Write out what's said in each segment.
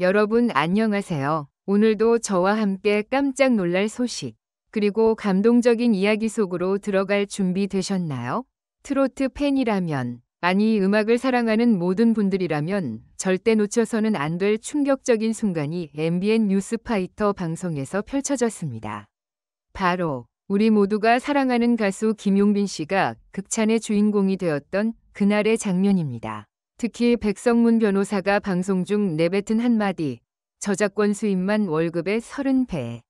여러분 안녕하세요. 오늘도 저와 함께 깜짝 놀랄 소식, 그리고 감동적인 이야기 속으로 들어갈 준비 되셨나요? 트로트 팬이라면, 아니 음악을 사랑하는 모든 분들이라면 절대 놓쳐서는 안 될 충격적인 순간이 MBN 뉴스파이터 방송에서 펼쳐졌습니다. 바로 우리 모두가 사랑하는 가수 김용빈 씨가 극찬의 주인공이 되었던 그날의 장면입니다. 특히 백성문 변호사가 방송 중 내뱉은 한마디, 저작권 수입만 월급의 30배.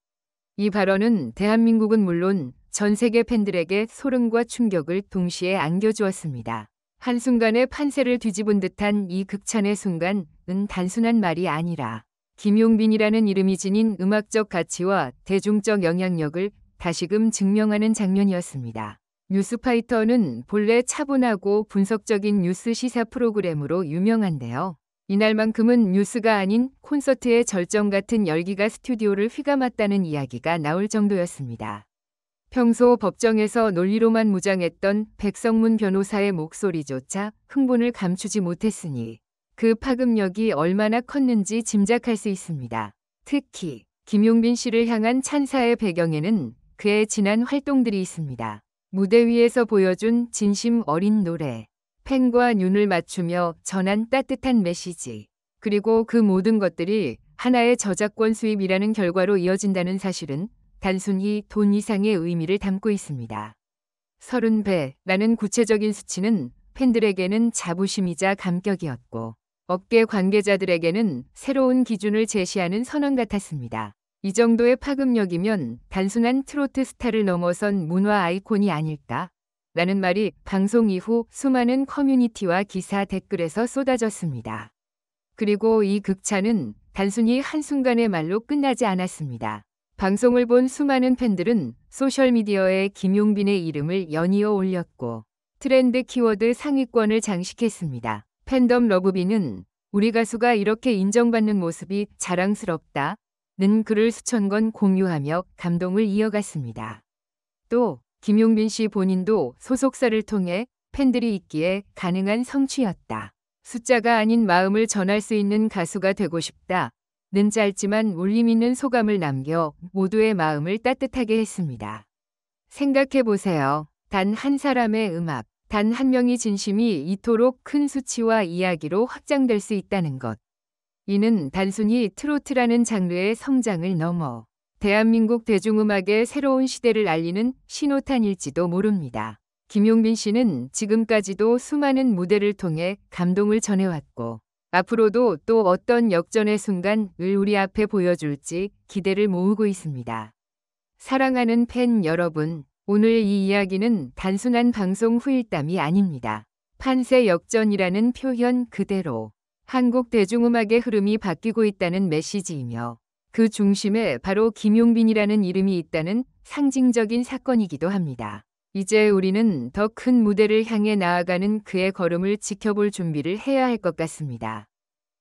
이 발언은 대한민국은 물론 전 세계 팬들에게 소름과 충격을 동시에 안겨주었습니다. 한순간에 판세를 뒤집은 듯한 이 극찬의 순간은 단순한 말이 아니라 김용빈이라는 이름이 지닌 음악적 가치와 대중적 영향력을 다시금 증명하는 장면이었습니다. 뉴스파이터는 본래 차분하고 분석적인 뉴스 시사 프로그램으로 유명한데요. 이날만큼은 뉴스가 아닌 콘서트의 절정 같은 열기가 스튜디오를 휘감았다는 이야기가 나올 정도였습니다. 평소 법정에서 논리로만 무장했던 백성문 변호사의 목소리조차 흥분을 감추지 못했으니 그 파급력이 얼마나 컸는지 짐작할 수 있습니다. 특히 김용빈 씨를 향한 찬사의 배경에는 그의 지난 활동들이 있습니다. 무대 위에서 보여준 진심 어린 노래, 팬과 눈을 맞추며 전한 따뜻한 메시지, 그리고 그 모든 것들이 하나의 저작권 수입이라는 결과로 이어진다는 사실은 단순히 돈 이상의 의미를 담고 있습니다. 30배라는 구체적인 수치는 팬들에게는 자부심이자 감격이었고, 업계 관계자들에게는 새로운 기준을 제시하는 선언 같았습니다. 이 정도의 파급력이면 단순한 트로트 스타를 넘어선 문화 아이콘이 아닐까? 라는 말이 방송 이후 수많은 커뮤니티와 기사 댓글에서 쏟아졌습니다. 그리고 이 극찬은 단순히 한순간의 말로 끝나지 않았습니다. 방송을 본 수많은 팬들은 소셜미디어에 김용빈의 이름을 연이어 올렸고 트렌드 키워드 상위권을 장식했습니다. 팬덤 러브비는 우리 가수가 이렇게 인정받는 모습이 자랑스럽다 는 글을 수천 건 공유하며 감동을 이어갔습니다. 또 김용빈 씨 본인도 소속사를 통해 팬들이 있기에 가능한 성취였다. 숫자가 아닌 마음을 전할 수 있는 가수가 되고 싶다. 는 짧지만 울림 있는 소감을 남겨 모두의 마음을 따뜻하게 했습니다. 생각해보세요. 단 한 사람의 음악, 단 한 명의 진심이 이토록 큰 수치와 이야기로 확장될 수 있다는 것. 이는 단순히 트로트라는 장르의 성장을 넘어 대한민국 대중음악의 새로운 시대를 알리는 신호탄일지도 모릅니다. 김용빈 씨는 지금까지도 수많은 무대를 통해 감동을 전해왔고 앞으로도 또 어떤 역전의 순간을 우리 앞에 보여줄지 기대를 모으고 있습니다. 사랑하는 팬 여러분, 오늘 이 이야기는 단순한 방송 후일담이 아닙니다. 판세 역전이라는 표현 그대로 한국 대중음악의 흐름이 바뀌고 있다는 메시지이며 그 중심에 바로 김용빈이라는 이름이 있다는 상징적인 사건이기도 합니다. 이제 우리는 더 큰 무대를 향해 나아가는 그의 걸음을 지켜볼 준비를 해야 할 것 같습니다.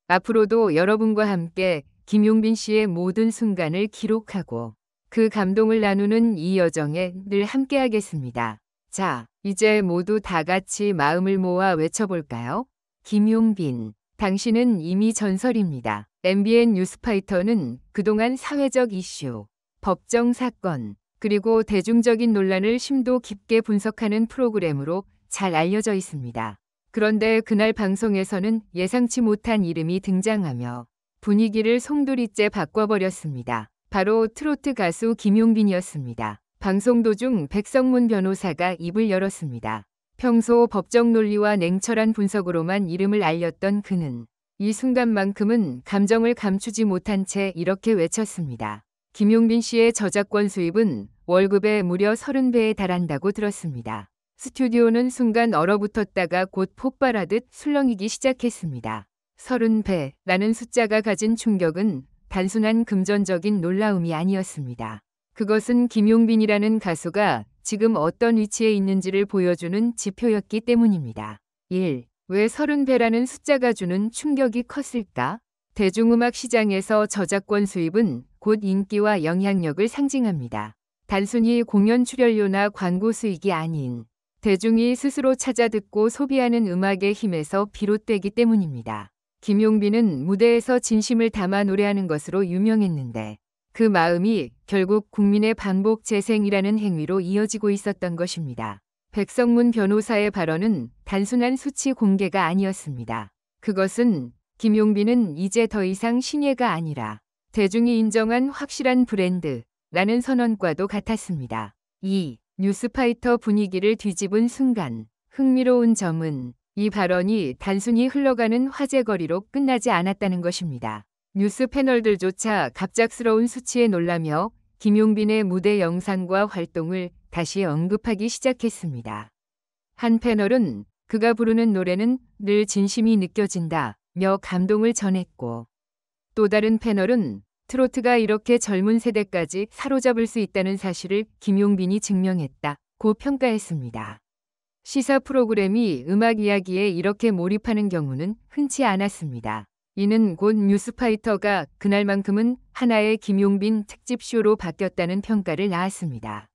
앞으로도 여러분과 함께 김용빈 씨의 모든 순간을 기록하고 그 감동을 나누는 이 여정에 늘 함께하겠습니다. 자, 이제 모두 다 같이 마음을 모아 외쳐볼까요? 김용빈. 당신은 이미 전설입니다. MBN 뉴스파이터는 그동안 사회적 이슈, 법정 사건, 그리고 대중적인 논란을 심도 깊게 분석하는 프로그램으로 잘 알려져 있습니다. 그런데 그날 방송에서는 예상치 못한 이름이 등장하며 분위기를 송두리째 바꿔버렸습니다. 바로 트로트 가수 김용빈이었습니다. 방송 도중 백성문 변호사가 입을 열었습니다. 평소 법정 논리와 냉철한 분석으로만 이름을 알렸던 그는 이 순간만큼은 감정을 감추지 못한 채 이렇게 외쳤습니다. 김용빈 씨의 저작권 수입은 월급의 무려 30배에 달한다고 들었습니다. 스튜디오는 순간 얼어붙었다가 곧 폭발하듯 술렁이기 시작했습니다. 30배라는 숫자가 가진 충격은 단순한 금전적인 놀라움이 아니었습니다. 그것은 김용빈이라는 가수가 지금 어떤 위치에 있는지를 보여주는 지표였기 때문입니다. 1. 왜 30배라는 숫자가 주는 충격이 컸을까? 대중음악 시장에서 저작권 수입은 곧 인기와 영향력을 상징합니다. 단순히 공연 출연료나 광고 수익이 아닌 대중이 스스로 찾아 듣고 소비하는 음악의 힘에서 비롯되기 때문입니다. 김용빈은 무대에서 진심을 담아 노래하는 것으로 유명했는데 그 마음이 결국 국민의 반복 재생이라는 행위로 이어지고 있었던 것입니다. 백성문 변호사의 발언은 단순한 수치 공개가 아니었습니다. 그것은 김용빈은 이제 더 이상 신예가 아니라 대중이 인정한 확실한 브랜드라는 선언과도 같았습니다. 이 뉴스파이터 분위기를 뒤집은 순간 흥미로운 점은 이 발언이 단순히 흘러가는 화제거리로 끝나지 않았다는 것입니다. 뉴스 패널들조차 갑작스러운 수치에 놀라며 김용빈의 무대 영상과 활동을 다시 언급하기 시작했습니다. 한 패널은 그가 부르는 노래는 늘 진심이 느껴진다며 감동을 전했고, 또 다른 패널은 트로트가 이렇게 젊은 세대까지 사로잡을 수 있다는 사실을 김용빈이 증명했다고 평가했습니다. 시사 프로그램이 음악 이야기에 이렇게 몰입하는 경우는 흔치 않았습니다. 이는 곧 뉴스파이터가 그날만큼은 하나의 김용빈 특집쇼로 바뀌었다는 평가를 낳았습니다.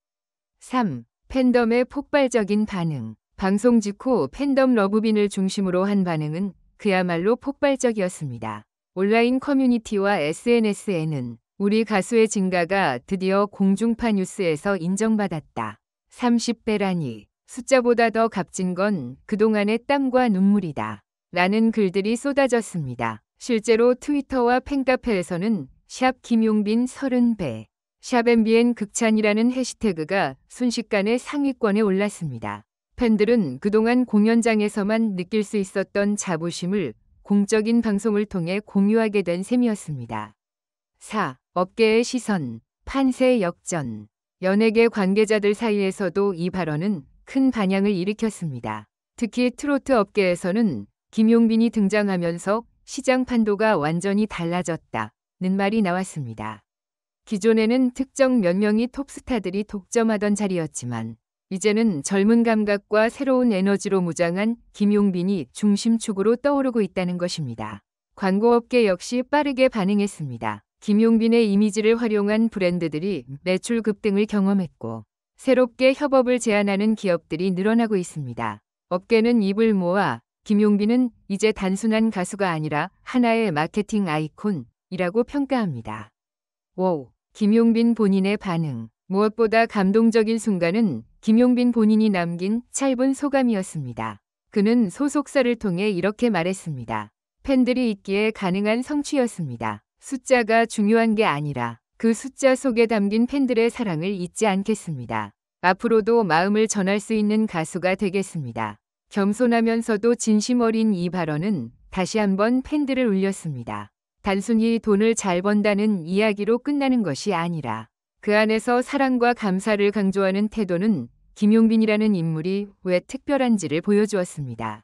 3. 팬덤의 폭발적인 반응. 방송 직후 팬덤 러브빈을 중심으로 한 반응은 그야말로 폭발적이었습니다. 온라인 커뮤니티와 SNS에는 우리 가수의 진가가 드디어 공중파 뉴스에서 인정받았다. 30배라니 숫자보다 더 값진 건 그동안의 땀과 눈물이다. 라는 글들이 쏟아졌습니다. 실제로 트위터와 팬카페에서는 샵 김용빈 30배, 샵 MBN 극찬이라는 해시태그가 순식간에 상위권에 올랐습니다. 팬들은 그동안 공연장에서만 느낄 수 있었던 자부심을 공적인 방송을 통해 공유하게 된 셈이었습니다. 4. 업계의 시선, 판세 역전. 연예계 관계자들 사이에서도 이 발언은 큰 반향을 일으켰습니다. 특히 트로트 업계에서는 김용빈이 등장하면서 시장 판도가 완전히 달라졌다는 말이 나왔습니다. 기존에는 특정 몇 명의 톱스타들이 독점하던 자리였지만 이제는 젊은 감각과 새로운 에너지로 무장한 김용빈이 중심축으로 떠오르고 있다는 것입니다. 광고업계 역시 빠르게 반응했습니다. 김용빈의 이미지를 활용한 브랜드들이 매출 급등을 경험했고 새롭게 협업을 제안하는 기업들이 늘어나고 있습니다. 업계는 입을 모아 김용빈은 이제 단순한 가수가 아니라 하나의 마케팅 아이콘이라고 평가합니다. 5. 김용빈 본인의 반응. 무엇보다 감동적인 순간은 김용빈 본인이 남긴 짧은 소감이었습니다. 그는 소속사를 통해 이렇게 말했습니다. 팬들이 있기에 가능한 성취였습니다. 숫자가 중요한 게 아니라 그 숫자 속에 담긴 팬들의 사랑을 잊지 않겠습니다. 앞으로도 마음을 전할 수 있는 가수가 되겠습니다. 겸손하면서도 진심 어린 이 발언은 다시 한번 팬들을 울렸습니다. 단순히 돈을 잘 번다는 이야기로 끝나는 것이 아니라 그 안에서 사랑과 감사를 강조하는 태도는 김용빈이라는 인물이 왜 특별한지를 보여주었습니다.